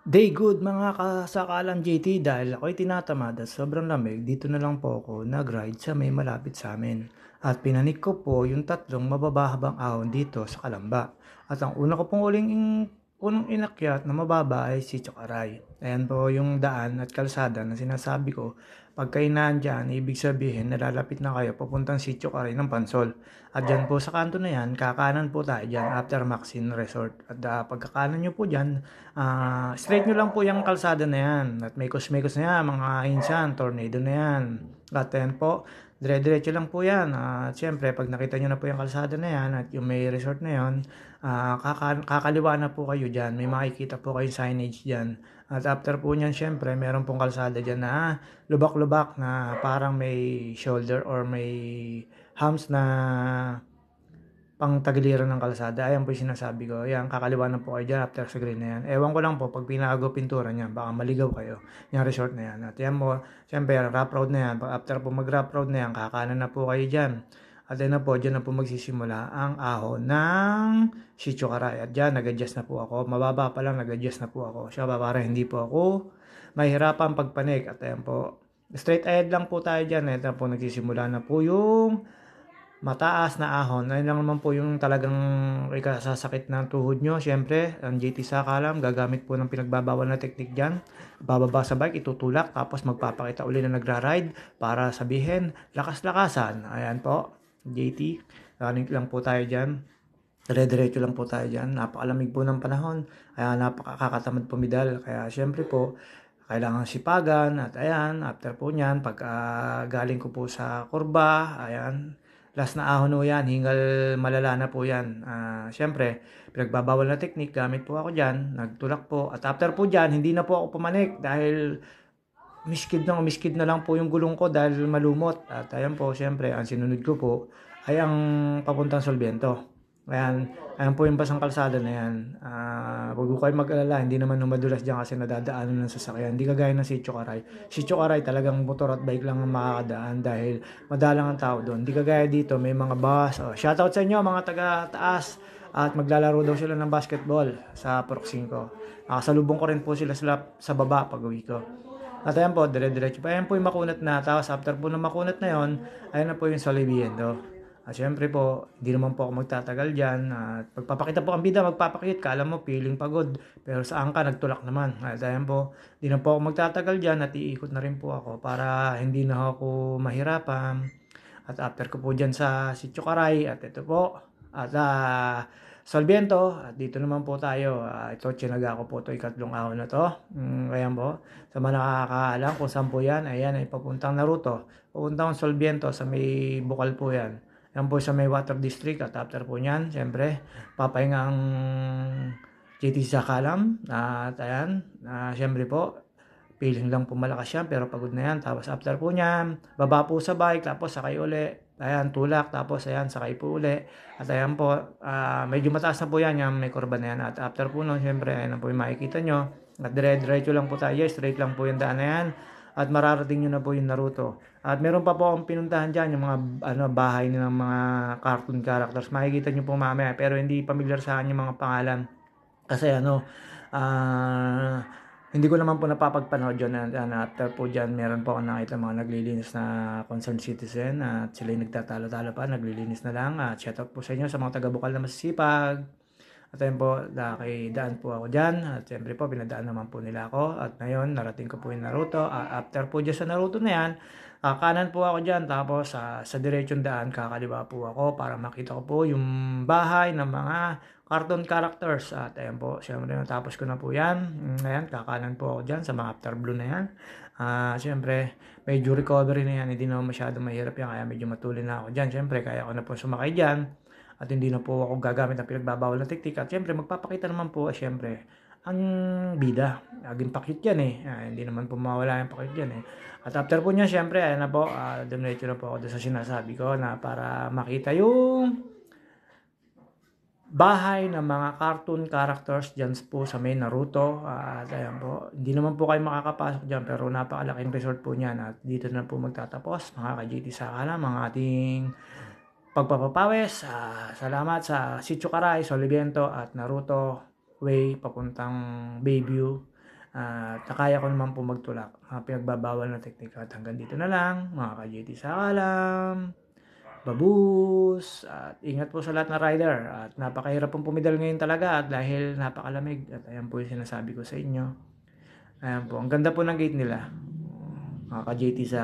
Day good mga kasakalang JT, dahil ako'y tinatamad at sobrang lamig, dito na lang po ako nag-ride sa may malapit sa amin. At pinanik ko po yung tatlong mababahabang ahon dito sa Kalamba. At ang una ko pong unang inakyat na mababa ay si Chokaray. Ayan po yung daan at kalsada na sinasabi ko. Pagka inaan ibig sabihin nalalapit na kayo papuntang Sitio Caray ng Pansol. At dyan po sa kanto na yan, kakanan po tayo dyan after Maxine Resort. At pagkakanan nyo po dyan, straight nyo lang po yung kalsada na yan. At may kusmikos na yan, mga insan, tornado na yan. At yan po, dire-diretso lang po yan. At syempre, pag nakita nyo na po yung kalsada na yan at yung may resort na yan, kakaliwa na po kayo dyan. May makikita po kayong signage dyan. At after po niyan, syempre, meron pong kalsada dyan na lubak-lubak na parang may shoulder or may humps na pang tagiliran ng kalsada. Ayan po yung sinasabi ko. Ayan, kakaliwa na po kayo dyan after sa green na yan. Ewan ko lang po, pag pinago pintura niya, baka maligaw kayo yung resort na yan. At yan po, syempre, rough road na yan. After po mag-rough road na yan, kakanan na po kayo dyan. At yan na po, dyan na po magsisimula ang ahon ng Sitio Caray. At dyan, nag-adjust na po ako. Mababa pa lang, nag-adjust na po ako. Siya ba, para hindi po ako mahirapan pagpanik. At ayan po, straight ahead lang po tayo dyan. Ito po, nagsisimula na po yung mataas na ahon. Ayun lang naman po yung talagang ikasasakit ng tuhod nyo. Siyempre, ang JT Sakalam, gagamit po ng pinagbabawal na teknik dyan. Bababa sa bike, itutulak, tapos magpapakita uli na nagra-ride para sabihin, lakas-lakasan. Ayan po, JT. Running lang po tayo dyan. Dire-diretso lang po tayo dyan. Napakalamig po ng panahon. Kaya napakakatamad pumidal. Kaya siyempre po, kailangan sipagan. At ayan, after po nyan, pag galing ko po sa kurba, ayan, last na ahon ho yan, hingal malala na po yan. Siyempre, pinagbabawal na technique, gamit po ako dyan, nagtulak po. At after po dyan, hindi na po ako pumanik dahil miskid na lang po yung gulong ko dahil malumot. At ayan po, siyempre, ang sinunod ko po ay ang papuntang Solviento. Ayan po yung basang kalsada na yan. Huwag ko kayo mag-alala, hindi naman madulas dyan kasi nadadaanan ng sasakyan. Hindi kagaya ng Sitio Caray. Sitio Caray talagang motor at bike lang ang makakadaan dahil madalang ang tao doon. Hindi kagaya dito, may mga bus. Shoutout sa inyo mga taga-taas. At maglalaro daw sila ng basketball sa Purok 5. Nakasalubong ko rin po sila sa baba pag uwi ko. At ayan po, dire-diretso pa. Ayan po yung makunat na. Tapos after po ng makunat na yon, ayan na po yung Soliviendo. At syempre po, hindi naman po ako magtatagal dyan. At pagpapakita po ang bida, magpapakit. Kala mo, feeling pagod. Pero saan ka, nagtulak naman. At ayan po, hindi na po ako magtatagal dyan at iikot na rin po ako para hindi na ako mahirapan. At after ko po dyan sa Sitio Caray, at ito po, at Solviento, at dito naman po tayo. Ito, chinaga ko po ito, ikatlong ahon na to. Ayan po, sa mga nakakaalam kung saan po yan, ayan ay papuntang Naruto. Papuntang Solviento, sa may bukal po yan. Yan po sa may water district. At after po nyan, syempre, papahinga ang JT Sakalam. At ayan, syempre po, feeling lang po malakas yan, pero pagod na yan. Tapos after po niyan, baba po sa bike, tapos sakay uli. Ayan, tulak, tapos ayan, sakay po uli. At ayan po, medyo mataas na po yan, yung may kurba na yan. At after po nun, syempre, ayan po yung makikita nyo. At dire-diretso lang po tayo, straight lang po yung daan na yan. At mararating nyo na po yung Naruto. At meron pa po akong pinuntahan dyan, yung mga bahay ng mga cartoon characters. Makikita nyo po mamaya, pero hindi familiar sa akin yung mga pangalan. Kasi hindi ko naman po napapagpanood yun. After po dyan, meron po ako nakita mga naglilinis na concerned citizen at sila yung nagtatalo-talo pa, naglilinis na lang. At shout out po sa inyo sa mga taga-Bukal na masisipag. At ayun po, daan po ako dyan. At siyempre po, pinadaan naman po nila ako. At ngayon, narating ko po yung Naruto. After po dyan sa Naruto na yan, kanan po ako dyan. Tapos sa diretsyon daan, kakaliwa po ako para makita ko po yung bahay ng mga cartoon characters. At ayun po, siyempre natapos ko na po yan. Ayan, kakanan po ako dyan sa mga after blue na yan. Siyempre, medyo recovery na yan. Hindi naman masyadong mahirap yan. Kaya medyo matulin na ako dyan. Siyempre, kaya ako na po sumakay dyan. At hindi na po ako gagamit ng pinagbabawal na teknik. At syempre, magpapakita naman po, syempre, ang bida. Aging pakit yan eh. Hindi naman po mawala yung pakit yan eh. At after po niya, syempre, ayan na po, dumiretso na po ako doon sa sinasabi ko na para makita yung bahay ng mga cartoon characters dyan po sa may Naruto. At ayan po, hindi naman po kayo makakapasok dyan pero napakalaking resort po niyan. At dito na po magtatapos mga ka-GT Sakala, mga ating pagpapapawis. Salamat sa Sitio Caray, Soliviento at Naruto Way papuntang Bayview. At nakaya ko naman po magtulak. Mga pinagbabawal na teknika. At hanggang dito na lang, mga ka-JT sa kalam. Babus! At ingat po sa lahat na rider. At napakahirap pong pumidal ngayon talaga at dahil napakalamig. At ayan po yung sinasabi ko sa inyo. Ayan po, ang ganda po ng gate nila. Mga ka-JT sa